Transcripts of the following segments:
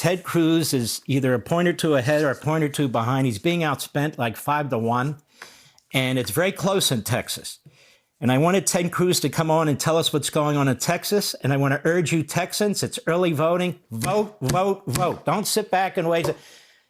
Ted Cruz is either a point or two ahead or a point or two behind. He's being outspent like 5-1, and it's very close in Texas. And I wanted Ted Cruz to come on and tell us what's going on in Texas. And I want to urge you Texans, it's early voting. Vote, vote, vote. Don't sit back and wait.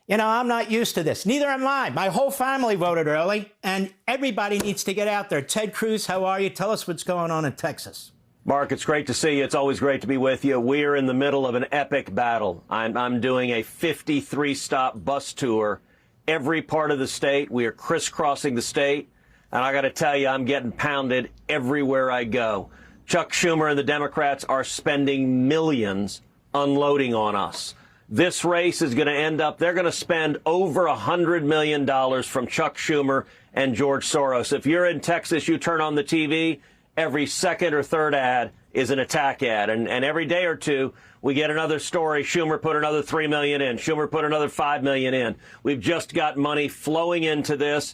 You know, I'm not used to this. Neither am I. My whole family voted early, and everybody needs to get out there. Ted Cruz, how are you? Tell us what's going on in Texas. Mark, it's great to see you. It's always great to be with you. We're in the middle of an epic battle. I'm doing a 53-stop bus tour every part of the state. We are crisscrossing the state. And I got to tell you, I'm getting pounded everywhere I go. Chuck Schumer and the Democrats are spending millions unloading on us. This race is going to end up, they're going to spend over $100 million from Chuck Schumer and George Soros. If you're in Texas, you turn on the TV, every second or third ad is an attack ad. And every day or two, we get another story. Schumer put another $3 million in. Schumer put another $5 million in. We've just got money flowing into this.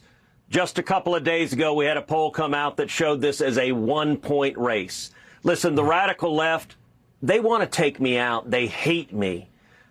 Just a couple of days ago, we had a poll come out that showed this as a one-point race. Listen, the radical left, they want to take me out. They hate me.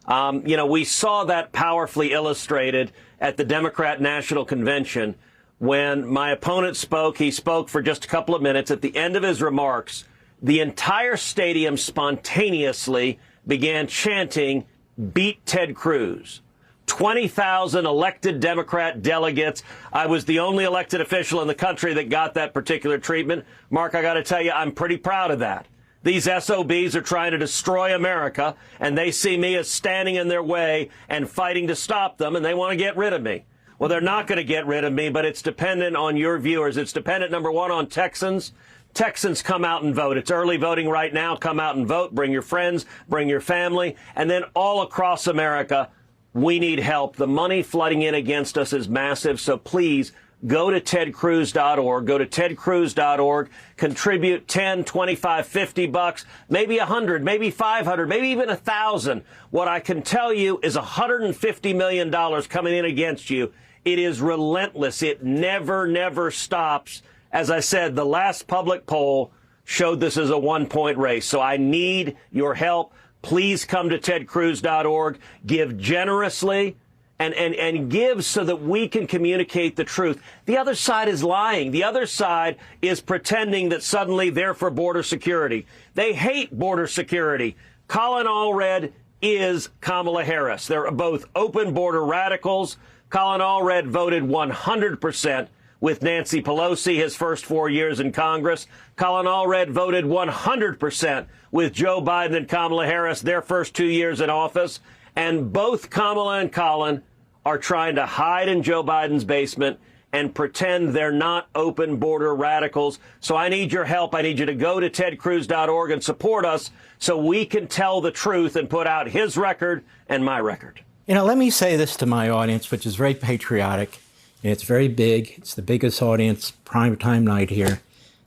You know, we saw that powerfully illustrated at the Democrat National Convention when my opponent spoke. He spoke for just a couple of minutes. At the end of his remarks, the entire stadium spontaneously began chanting, "Beat Ted Cruz." 20,000 elected Democrat delegates. I was the only elected official in the country that got that particular treatment. Mark, I got to tell you, I'm pretty proud of that. These SOBs are trying to destroy America, and they see me as standing in their way and fighting to stop them, and they want to get rid of me. Well, they're not going to get rid of me, but it's dependent on your viewers. It's dependent, number one, on Texans. Texans, come out and vote. It's early voting right now. Come out and vote. Bring your friends. Bring your family. And then all across America, we need help. The money flooding in against us is massive, so please go to tedcruz.org. Go to tedcruz.org. Contribute 10, 25, 50 bucks, maybe 100, maybe 500, maybe even 1,000. What I can tell you is $150 million coming in against you. It is relentless. It never stops. As I said, the last public poll showed this as a one-point race, so I need your help. Please come to tedcruz.org, give generously, and give so that we can communicate the truth. The other side is lying. The other side is pretending that suddenly they're for border security. They hate border security. Colin Allred is Kamala Harris. They're both open border radicals. Colin Allred voted 100% with Nancy Pelosi his first 4 years in Congress. Colin Allred voted 100% with Joe Biden and Kamala Harris their first 2 years in office. And both Kamala and Colin are trying to hide in Joe Biden's basement and pretend they're not open border radicals. So I need your help. I need you to go to tedcruz.org and support us so we can tell the truth and put out his record and my record. You know, let me say this to my audience, which is very patriotic. It's very big. It's the biggest audience, prime time night here.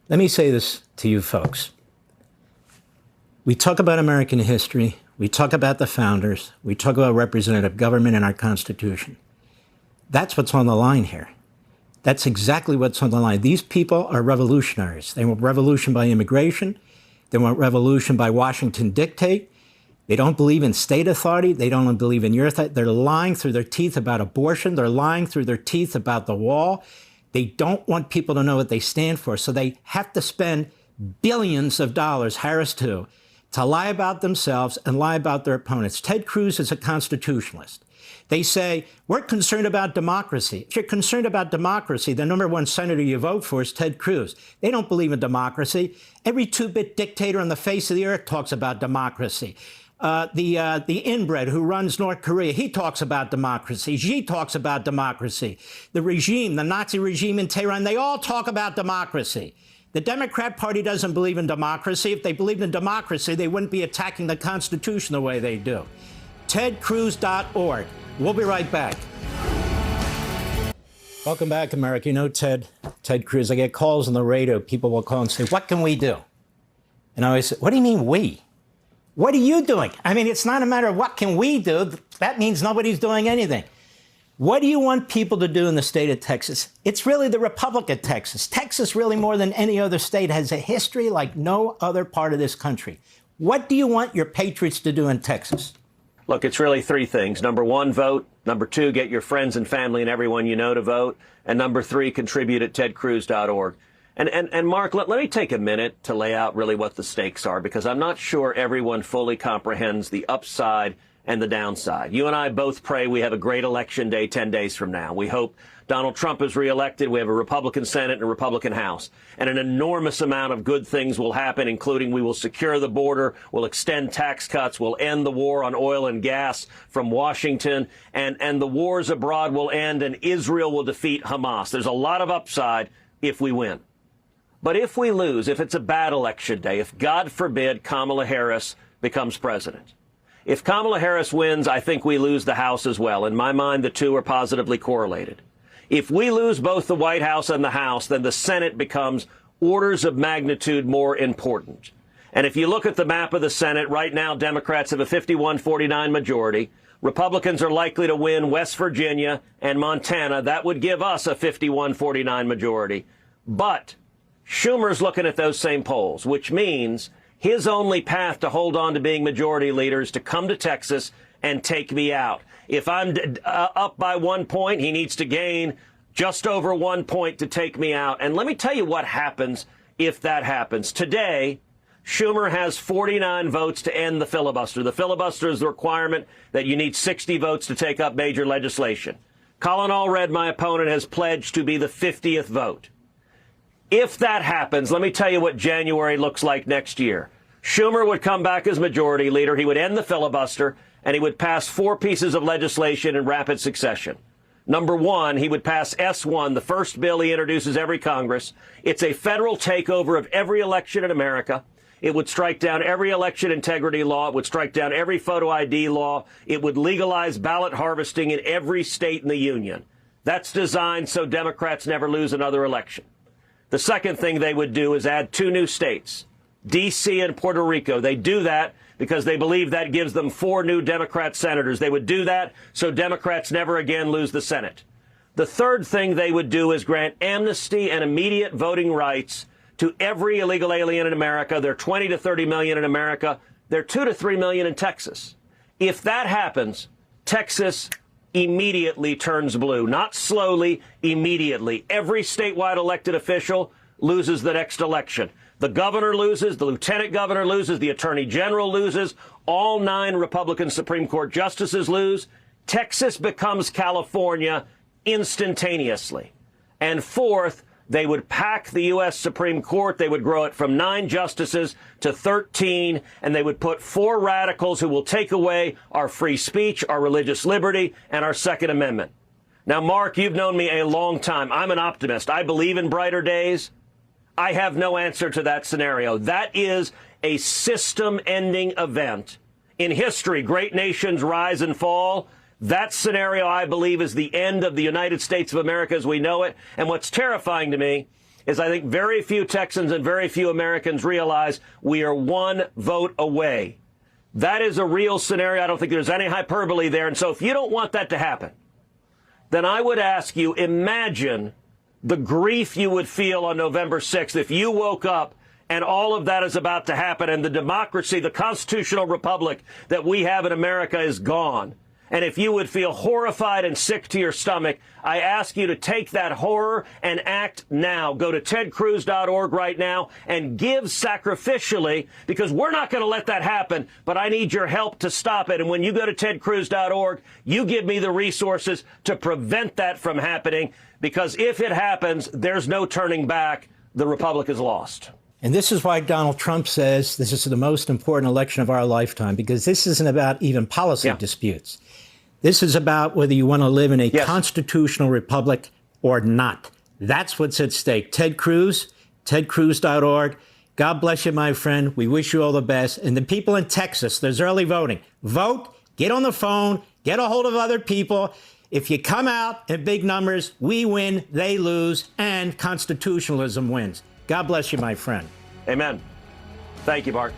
Let me say this to you folks. We talk about American history. We talk about the founders. We talk about representative government and our Constitution. That's what's on the line here. That's exactly what's on the line. These people are revolutionaries. They want revolution by immigration. They want revolution by Washington dictate. They don't believe in state authority. They don't believe in your authority. They're lying through their teeth about abortion. They're lying through their teeth about the wall. They don't want people to know what they stand for. So they have to spend billions of dollars, Harris too, to lie about themselves and lie about their opponents. Ted Cruz is a constitutionalist. They say, we're concerned about democracy. If you're concerned about democracy, the number one senator you vote for is Ted Cruz. They don't believe in democracy. Every two-bit dictator on the face of the earth talks about democracy. The inbred who runs North Korea, he talks about democracy. Xi talks about democracy. The regime, the Nazi regime in Tehran, they all talk about democracy. The Democrat Party doesn't believe in democracy. If they believed in democracy, they wouldn't be attacking the Constitution the way they do. TedCruz.org. We'll be right back. Welcome back, America. You know Ted Cruz. I get calls on the radio. People will call and say, what can we do? And I always say, what do you mean we? What are you doing? I mean, it's not a matter of what can we do. That means nobody's doing anything. What do you want people to do in the state of Texas? It's really the Republic of Texas. Texas, really more than any other state, has a history like no other part of this country. What do you want your patriots to do in Texas? Look, it's really three things. Number one, vote. Number two, get your friends and family and everyone you know to vote. And number three, contribute at tedcruz.org. And Mark, let me take a minute to lay out really what the stakes are, because I'm not sure everyone fully comprehends the upside and the downside. You and I both pray we have a great election day 10 days from now. We hope Donald Trump is reelected. We have a Republican Senate and a Republican House. And an enormous amount of good things will happen, including we will secure the border, we'll extend tax cuts, we'll end the war on oil and gas from Washington, and the wars abroad will end, and Israel will defeat Hamas. There's a lot of upside if we win. But if we lose, if it's a bad election day, if, God forbid, Kamala Harris becomes president, if Kamala Harris wins, I think we lose the House as well. In my mind, the two are positively correlated. If we lose both the White House and the House, then the Senate becomes orders of magnitude more important. And if you look at the map of the Senate, right now, Democrats have a 51-49 majority. Republicans are likely to win West Virginia and Montana. That would give us a 51-49 majority. But Schumer's looking at those same polls, which means his only path to hold on to being majority leader is to come to Texas and take me out. If I'm up by 1 point, he needs to gain just over 1 point to take me out. And let me tell you what happens if that happens. Today, Schumer has 49 votes to end the filibuster. The filibuster is the requirement that you need 60 votes to take up major legislation. Colin Allred, my opponent, has pledged to be the 50th vote. If that happens, let me tell you what January looks like next year. Schumer would come back as majority leader. He would end the filibuster, and he would pass 4 pieces of legislation in rapid succession. Number one, he would pass S1, the first bill he introduces every Congress. It's a federal takeover of every election in America. It would strike down every election integrity law. It would strike down every photo ID law. It would legalize ballot harvesting in every state in the union. That's designed so Democrats never lose another election. The second thing they would do is add 2 new states, D.C. and Puerto Rico. They do that because they believe that gives them 4 new Democrat senators. They would do that so Democrats never again lose the Senate. The third thing they would do is grant amnesty and immediate voting rights to every illegal alien in America. There are 20 to 30 million in America. There are 2 to 3 million in Texas. If that happens, Texas immediately turns blue. Not slowly, immediately. Every statewide elected official loses the next election. The governor loses, the lieutenant governor loses, the attorney general loses, all 9 Republican Supreme Court justices lose. Texas becomes California instantaneously. And fourth, they would pack the U.S. Supreme Court. They would grow it from 9 justices to 13, and they would put 4 radicals who will take away our free speech, our religious liberty, and our Second Amendment. Now, Mark, you've known me a long time. I'm an optimist. I believe in brighter days. I have no answer to that scenario. That is a system-ending event. In history, great nations rise and fall. That scenario, I believe, is the end of the United States of America as we know it. And what's terrifying to me is I think very few Texans and very few Americans realize we are 1 vote away. That is a real scenario. I don't think there's any hyperbole there. And so if you don't want that to happen, then I would ask you, imagine the grief you would feel on November 6th if you woke up and all of that is about to happen and the democracy, the constitutional republic that we have in America is gone. And if you would feel horrified and sick to your stomach, I ask you to take that horror and act now. Go to tedcruz.org right now and give sacrificially, because we're not going to let that happen, but I need your help to stop it. And when you go to tedcruz.org, you give me the resources to prevent that from happening, because if it happens, there's no turning back. The Republic is lost. And this is why Donald Trump says this is the most important election of our lifetime, because this isn't about even policy disputes. This is about whether you want to live in a constitutional republic or not. That's what's at stake. Ted Cruz, tedcruz.org. God bless you, my friend. We wish you all the best. And the people in Texas, there's early voting. Vote, get on the phone, get a hold of other people. If you come out in big numbers, we win, they lose, and constitutionalism wins. God bless you, my friend. Amen. Thank you, Mark.